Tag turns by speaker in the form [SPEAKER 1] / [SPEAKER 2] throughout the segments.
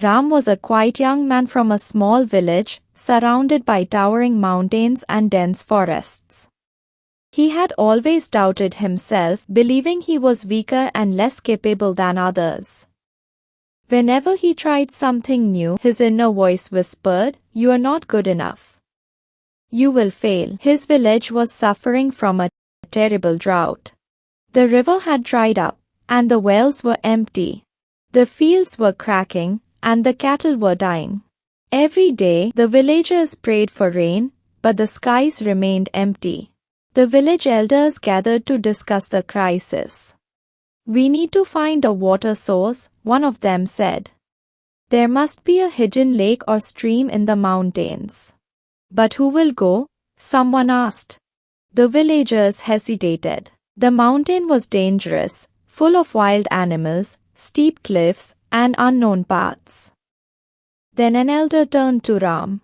[SPEAKER 1] Ram was a quiet young man from a small village, surrounded by towering mountains and dense forests. He had always doubted himself, believing he was weaker and less capable than others. Whenever he tried something new, his inner voice whispered, "You are not good enough. You will fail." His village was suffering from a terrible drought. The river had dried up, and the wells were empty. The fields were cracking, and the cattle were dying. Every day, the villagers prayed for rain, but the skies remained empty. The village elders gathered to discuss the crisis. "We need to find a water source," one of them said. "There must be a hidden lake or stream in the mountains." "But who will go?" someone asked. The villagers hesitated. The mountain was dangerous, full of wild animals, steep cliffs, and unknown paths. Then an elder turned to Ram.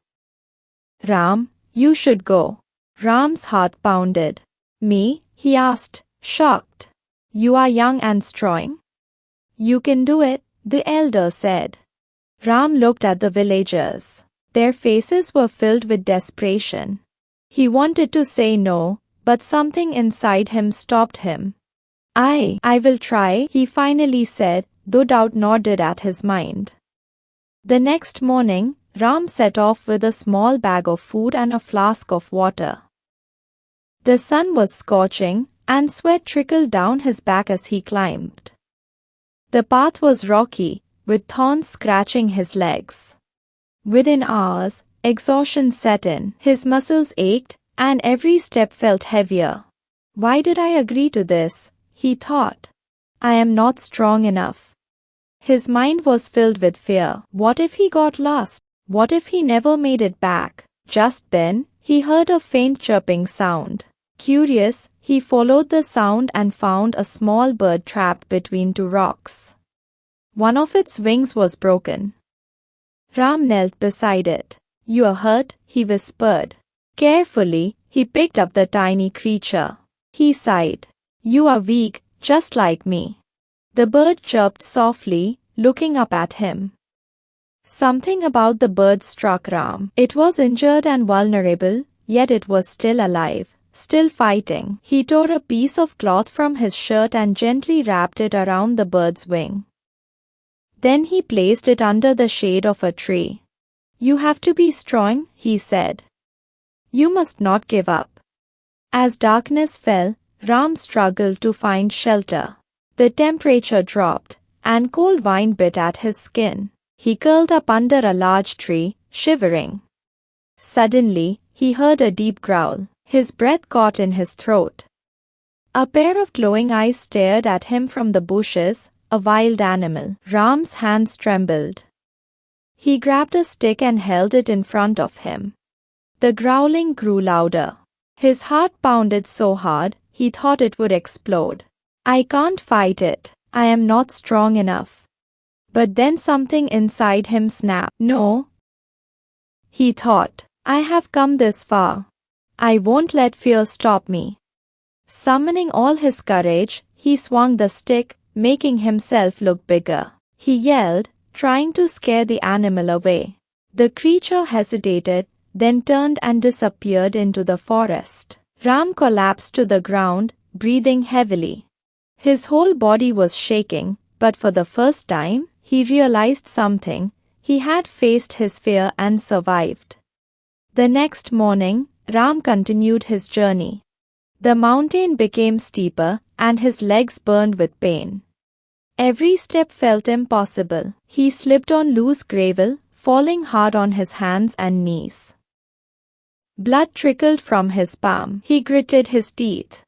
[SPEAKER 1] "Ram, you should go." Ram's heart pounded. "Me?" he asked, shocked. "You are young and strong. You can do it," the elder said. Ram looked at the villagers. Their faces were filled with desperation. He wanted to say no, but something inside him stopped him. I will try," he finally said, though doubt nodded at his mind. The next morning, Ram set off with a small bag of food and a flask of water. The sun was scorching, and sweat trickled down his back as he climbed. The path was rocky, with thorns scratching his legs. Within hours, exhaustion set in. His muscles ached, and every step felt heavier. "Why did I agree to this?" he thought. "I am not strong enough." His mind was filled with fear. What if he got lost? What if he never made it back? Just then, he heard a faint chirping sound. Curious, he followed the sound and found a small bird trapped between two rocks. One of its wings was broken. Ram knelt beside it. "You are hurt?" he whispered. Carefully, he picked up the tiny creature. He sighed. "You are weak, just like me." The bird chirped softly, looking up at him. Something about the bird struck Ram. It was injured and vulnerable, yet it was still alive, still fighting. He tore a piece of cloth from his shirt and gently wrapped it around the bird's wing. Then he placed it under the shade of a tree. "You have to be strong," he said. "You must not give up." As darkness fell, Ram struggled to find shelter. The temperature dropped, and cold wind bit at his skin. He curled up under a large tree, shivering. Suddenly, he heard a deep growl. His breath caught in his throat. A pair of glowing eyes stared at him from the bushes, a wild animal. Ram's hands trembled. He grabbed a stick and held it in front of him. The growling grew louder. His heart pounded so hard, he thought it would explode. "I can't fight it. I am not strong enough." But then something inside him snapped. "No," he thought. "I have come this far. I won't let fear stop me." Summoning all his courage, he swung the stick, making himself look bigger. He yelled, trying to scare the animal away. The creature hesitated, then turned and disappeared into the forest. Ram collapsed to the ground, breathing heavily. His whole body was shaking, but for the first time, he realized something. He had faced his fear and survived. The next morning, Ram continued his journey. The mountain became steeper, and his legs burned with pain. Every step felt impossible. He slipped on loose gravel, falling hard on his hands and knees. Blood trickled from his palm. He gritted his teeth.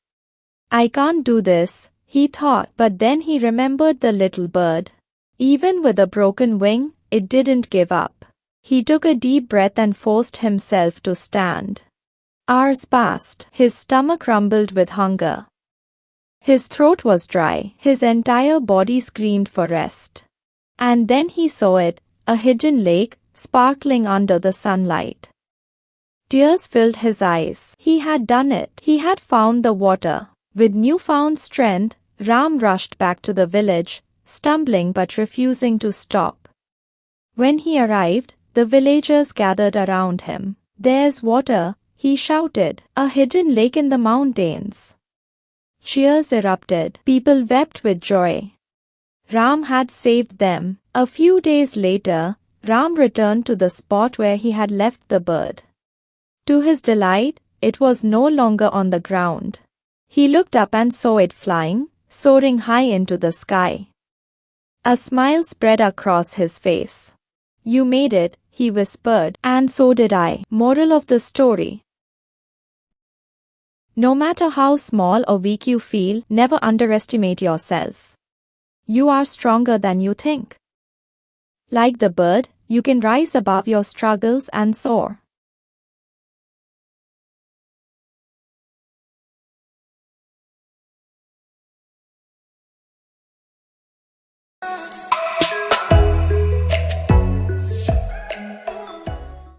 [SPEAKER 1] "I can't do this," he thought, but then he remembered the little bird. Even with a broken wing, it didn't give up. He took a deep breath and forced himself to stand. Hours passed. His stomach rumbled with hunger. His throat was dry. His entire body screamed for rest. And then he saw it, a hidden lake, sparkling under the sunlight. Tears filled his eyes. He had done it. He had found the water. With newfound strength, Ram rushed back to the village, stumbling but refusing to stop. When he arrived, the villagers gathered around him. "There's water," he shouted, "a hidden lake in the mountains." Cheers erupted. People wept with joy. Ram had saved them. A few days later, Ram returned to the spot where he had left the bird. To his delight, it was no longer on the ground. He looked up and saw it flying, soaring high into the sky. A smile spread across his face. "You made it," he whispered, "and so did I." Moral of the story: no matter how small or weak you feel, never underestimate yourself. You are stronger than you think. Like the bird, you can rise above your struggles and soar.